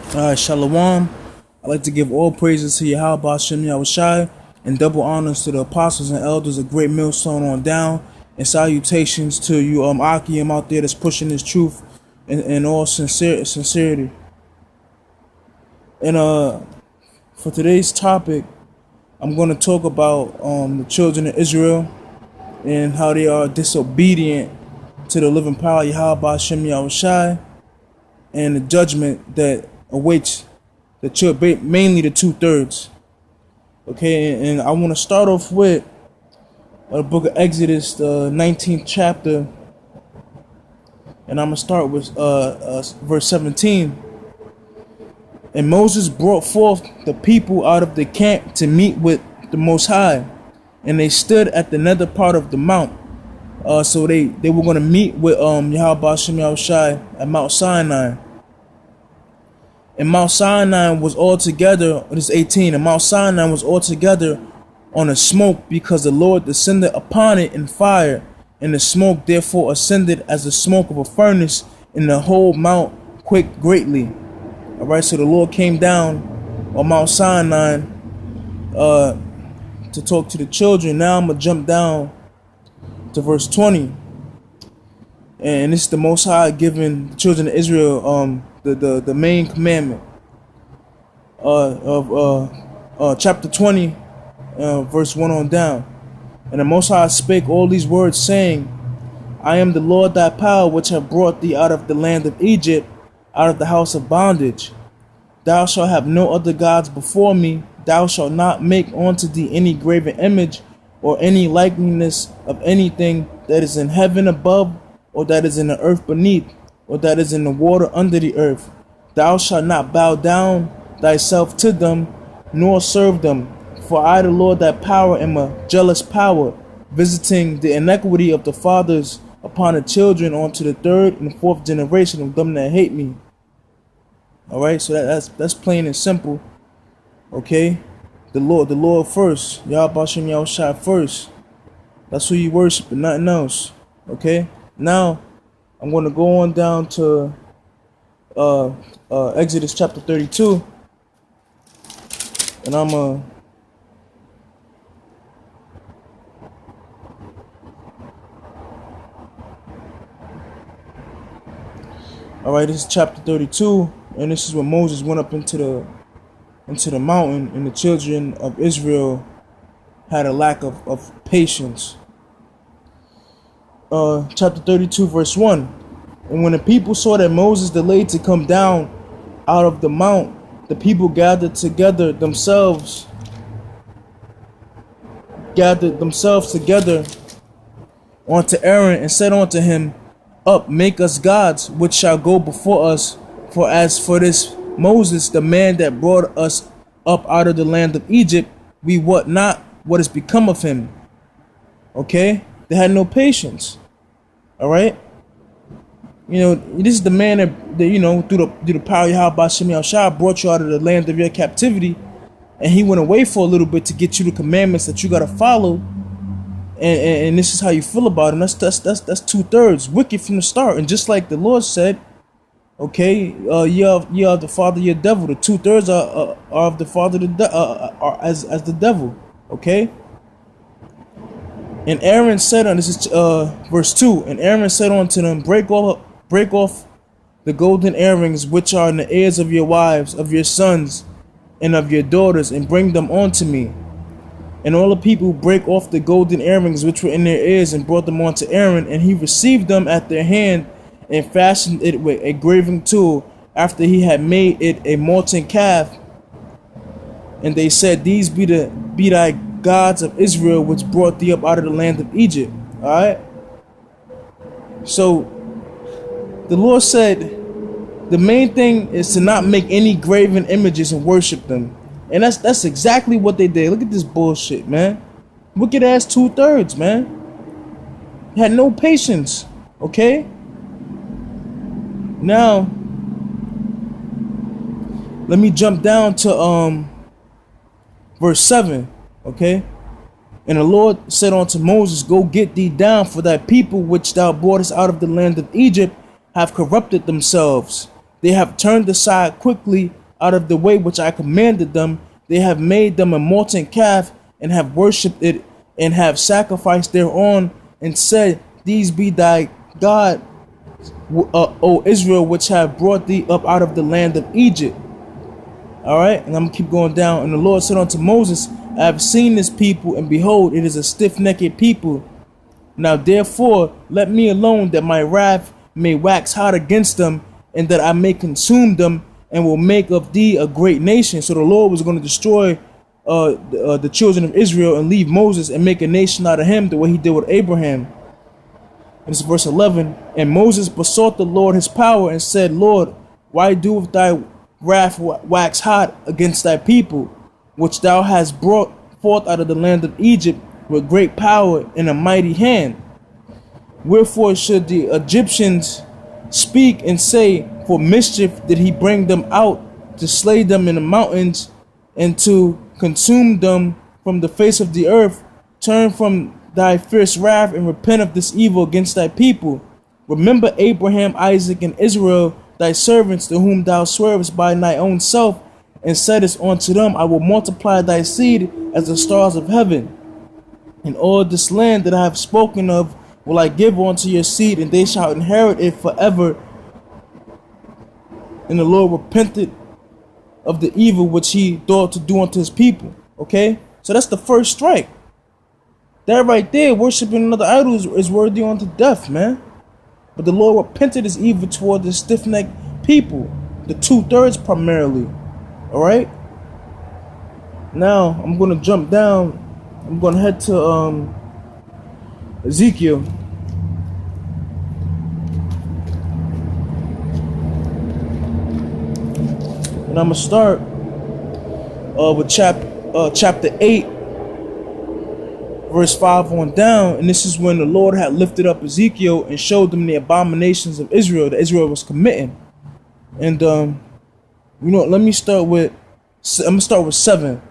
Shalom. I'd like to give all praises to YAHAWAH and double honors to the apostles and elders of Great Millstone on down, and salutations to you Akim out there that's pushing this truth in all sincerity. And for today's topic, I'm going to talk about the children of Israel and how they are disobedient to the living power YAHAWAH and the judgment that awaits the children, mainly the 2/3. Okay, and I want to start off with the book of Exodus, the 19th chapter, and I'm going to start with verse 17. And Moses brought forth the people out of the camp to meet with the Most High, and they stood at the nether part of the mount. So they were going to meet with YAHAWAH at Mount Sinai. And Mount Sinai was all together, this is 18, and Mount Sinai was all together on a smoke, because the Lord descended upon it in fire, and the smoke therefore ascended as the smoke of a furnace, and the whole mount quaked greatly. Alright, so the Lord came down on Mount Sinai to talk to the children. Now I'm going to jump down to verse 20. And this is the Most High giving the children of Israel the main commandment of chapter 20, verse 1 on down. And the Most High spake all these words, saying, I am the Lord thy power, which have brought thee out of the land of Egypt, out of the house of bondage. Thou shalt have no other gods before me. Thou shalt not make unto thee any graven image, or any likeness of anything that is in heaven above, or that is in the earth beneath, or that is in the water under the earth. Thou shalt not bow down thyself to them, nor serve them. For I, the Lord thy power, am a jealous power, visiting the iniquity of the fathers upon the children unto the third and fourth generation of them that hate me. Alright, so that's plain and simple. Okay? The Lord first. YAHAWAH first. That's who you worship and nothing else. Okay? Now I'm going to go on down to Exodus chapter 32, and I'm all right. This is chapter 32, and this is when Moses went up into the mountain, and the children of Israel had a lack of patience. Chapter 32, verse 1. And when the people saw that Moses delayed to come down out of the mount, the people gathered themselves together unto Aaron, and said unto him, Up, make us gods, which shall go before us. For as for this Moses, the man that brought us up out of the land of Egypt, we wot not what is become of him. Okay? They had no patience. All right. You know, this is the man that you know, through the power of YAHAWAH brought you out of the land of your captivity, and he went away for a little bit to get you the commandments that you got to follow, and this is how you feel about him. That's 2/3 wicked from the start. And just like the Lord said, okay, you are the father of your devil. The 2/3 are of the father are as the devil. Okay. And Aaron said, this is verse 2, and Aaron said unto them, break off the golden earrings which are in the ears of your wives, of your sons, and of your daughters, and bring them unto me. And all the people brake off the golden earrings which were in their ears, and brought them unto Aaron, and he received them at their hand, and fashioned it with a graving tool, after he had made it a molten calf. And they said, These be thy gods of Israel, which brought thee up out of the land of Egypt. All right. So the Lord said the main thing is to not make any graven images and worship them, and that's exactly what they did. Look at this bullshit, man. Wicked ass 2/3, man. Had no patience. Okay. Now let me jump down to verse 7. Okay. And the Lord said unto Moses, Go get thee down, for thy people which thou broughtest out of the land of Egypt have corrupted themselves. They have turned aside quickly out of the way which I commanded them. They have made them a molten calf, and have worshipped it, and have sacrificed thereon, and said, These be thy God, O Israel, which have brought thee up out of the land of Egypt. All right, and I'm gonna keep going down. And the Lord said unto Moses, I have seen this people, and behold, it is a stiff-necked people. Now therefore, let me alone, that my wrath may wax hot against them, and that I may consume them, and will make of thee a great nation. So the Lord was going to destroy the children of Israel and leave Moses and make a nation out of him, the way he did with Abraham. And it's verse 11. And Moses besought the Lord his power, and said, Lord, why doeth thy wrath wax hot against thy people, which thou hast brought forth out of the land of Egypt with great power and a mighty hand? Wherefore should the Egyptians speak and say, For mischief did he bring them out, to slay them in the mountains, and to consume them from the face of the earth? Turn from thy fierce wrath, and repent of this evil against thy people. Remember Abraham, Isaac, and Israel, thy servants, to whom thou swarest by thy own self, and saidest unto them, I will multiply thy seed as the stars of heaven. And all this land that I have spoken of will I give unto your seed, and they shall inherit it forever. And the Lord repented of the evil which he thought to do unto his people. Okay? So that's the first strike. That right there, worshiping another idol is worthy unto death, man. But the Lord repented his evil toward the stiff-necked people, the 2/3 primarily. All right. Now I'm gonna jump down. I'm gonna head to Ezekiel. And I'm gonna start with chapter 8, verse 5 on down. And this is when the Lord had lifted up Ezekiel and showed them the abominations of Israel that Israel was committing. And let me start with, I'm gonna start with 7.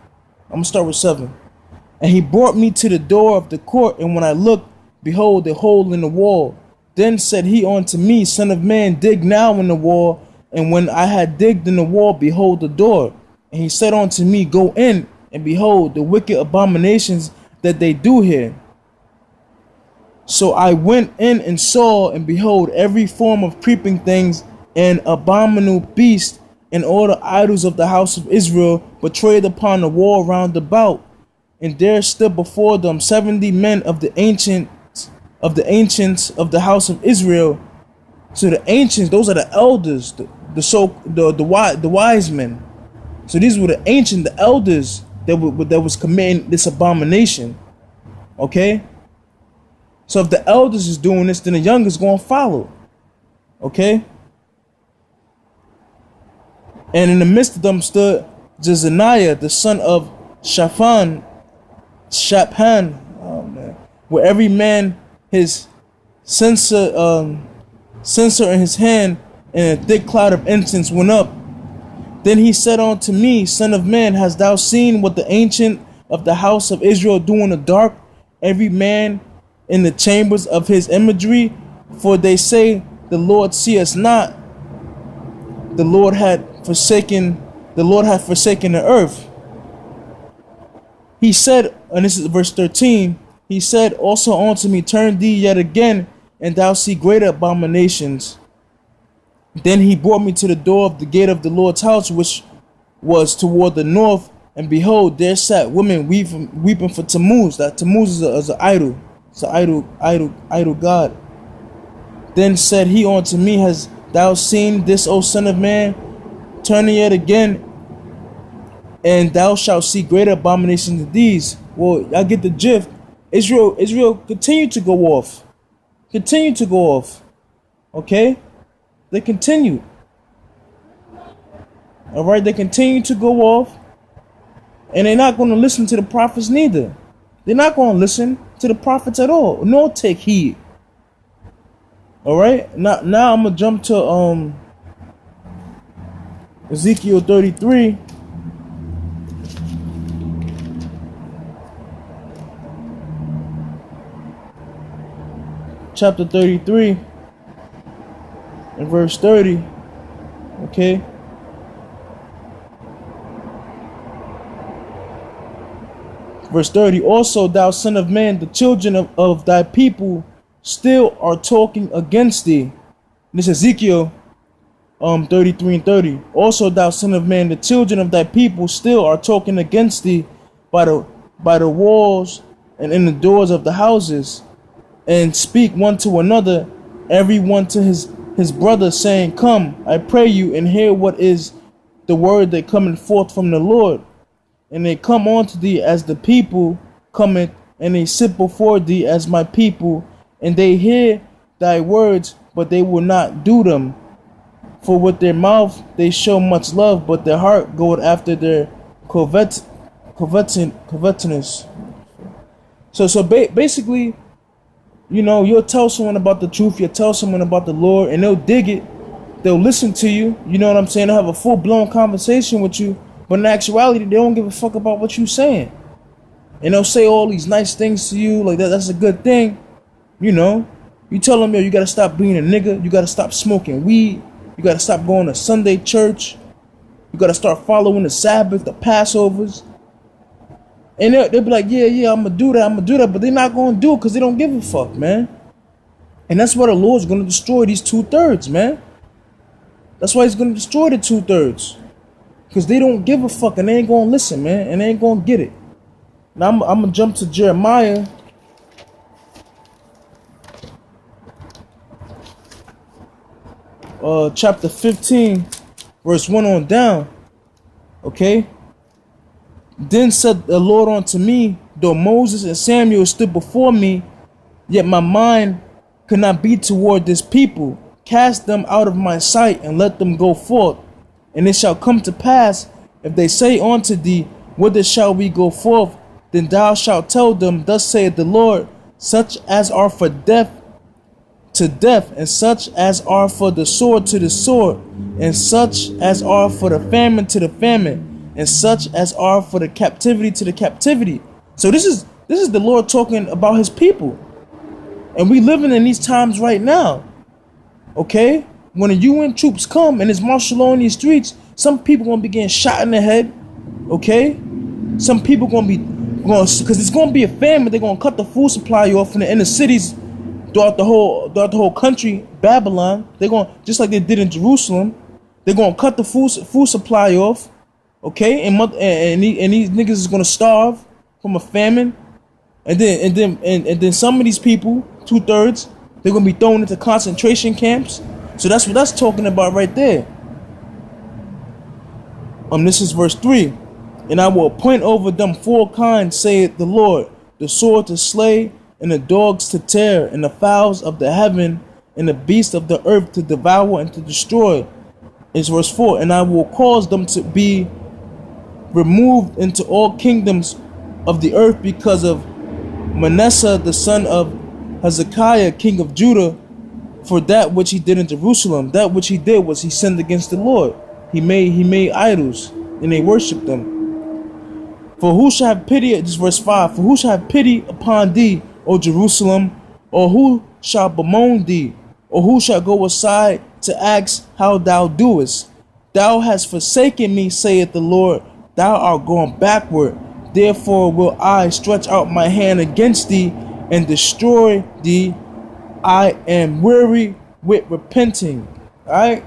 And he brought me to the door of the court, and when I looked, behold, a hole in the wall. Then said he unto me, Son of man, dig now in the wall. And when I had digged in the wall, behold, the door. And he said unto me, Go in, and behold, the wicked abominations that they do here. So I went in and saw, and behold, every form of creeping things and abominable beast, and all the idols of the house of Israel betrayed upon the wall round about. And there stood before them 70 men of the ancients of the house of Israel. So the ancients, those are the elders, the wise men. So these were the elders that was committing this abomination. Okay. So if the elders is doing this, then the youngest gonna follow. Okay. And in the midst of them stood Jezaniah, the son of Shaphan, where every man his censer in his hand, and a thick cloud of incense went up. Then he said unto me, Son of man, hast thou seen what the ancient of the house of Israel do in the dark, every man in the chambers of his imagery? For they say, The Lord see us not. The Lord hath forsaken the earth. He said, and this is verse 13, he said also unto me, Turn thee yet again, and thou see greater abominations. Then he brought me to the door of the gate of the Lord's house, which was toward the north, and behold, there sat women weeping for Tammuz. That Tammuz is an idol. It's an idol god. Then said he unto me, Hast thou seen this, O son of man? Turn yet again, and thou shalt see greater abominations than these. Well, I get the gist. Israel continued to go off. Okay? They continued. Alright, they continue to go off. And they're not going to listen to the prophets neither. They're not going to listen to the prophets at all, nor take heed. Alright? Now I'm going to jump to Ezekiel 33. Chapter 33 and verse 30. Okay. Verse 30, also thou son of man, the children of thy people still are talking against thee. This is Ezekiel 33 and 30. Also thou son of man, the children of thy people still are talking against thee by the walls and in the doors of the houses, and speak one to another, every one to his brother, saying, Come, I pray you, and hear what is the word that cometh forth from the Lord. And they come unto thee as the people cometh, and they sit before thee as my people, and they hear thy words, but they will not do them. For with their mouth they show much love, but their heart goeth after their covetousness. So basically, you know, you'll tell someone about the truth, you'll tell someone about the Lord, and they'll dig it. They'll listen to you. You know what I'm saying? They'll have a full-blown conversation with you. But in actuality, they don't give a fuck about what you're saying. And they'll say all these nice things to you, like that's a good thing. You know, you tell them, yo, you gotta stop being a nigga. You gotta stop smoking weed. You gotta stop going to Sunday church. You gotta start following the Sabbath, the Passovers. And they'll be like, yeah, I'm gonna do that. But they're not gonna do it because they don't give a fuck, man. And that's why the Lord's gonna destroy these 2/3, man. That's why he's gonna destroy the 2/3. Because they don't give a fuck and they ain't gonna listen, man. And they ain't gonna get it. Now I'm gonna jump to Jeremiah. Chapter 15, verse 1 on down. Okay. Then said the Lord unto me, though Moses and Samuel stood before me, yet my mind could not be toward this people. Cast them out of my sight and let them go forth. And it shall come to pass, if they say unto thee, whither shall we go forth? Then thou shalt tell them, thus saith the Lord, such as are for death to death, and such as are for the sword to the sword, and such as are for the famine to the famine, and such as are for the captivity to the captivity. So this is the Lord talking about his people. And we living in these times right now. Okay? When the UN troops come and it's martial law in these streets, some people gonna be getting shot in the head. Okay? Some people because it's gonna be a famine. They're gonna cut the food supply off in the inner cities throughout the whole country, Babylon. They're gonna, just like they did in Jerusalem, they're gonna cut the food supply off. Okay, and these niggas is gonna starve from a famine, and then some of these people, 2/3, they're gonna be thrown into concentration camps. So that's what that's talking about right there. This is verse 3. And I will appoint over them 4 kinds, saith the Lord, the sword to slay, and the dogs to tear, and the fowls of the heaven, and the beasts of the earth to devour and to destroy. It's verse 4. And I will cause them to be removed into all kingdoms of the earth because of Manasseh the son of Hezekiah, king of Judah, for that which he did in Jerusalem. That which he did was he sinned against the Lord. He made idols, and they worshipped them. For who shall have pity, this is verse 5, for who shall have pity upon thee, O Jerusalem, or who shall bemoan thee, or who shall go aside to ask how thou doest? Thou hast forsaken me, saith the Lord, thou art gone backward. Therefore will I stretch out my hand against thee and destroy thee. I am weary with repenting. Alright?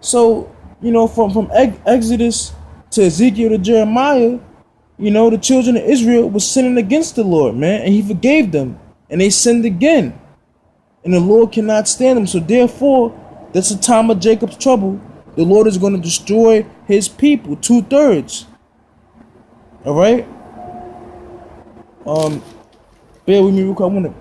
So, you know, from Exodus to Ezekiel to Jeremiah, you know, the children of Israel was sinning against the Lord, man, and he forgave them, and they sinned again, and the Lord cannot stand them. So therefore, that's the time of Jacob's trouble. The Lord is going to destroy his people, 2/3. All right. Bear with me real quick. I want to.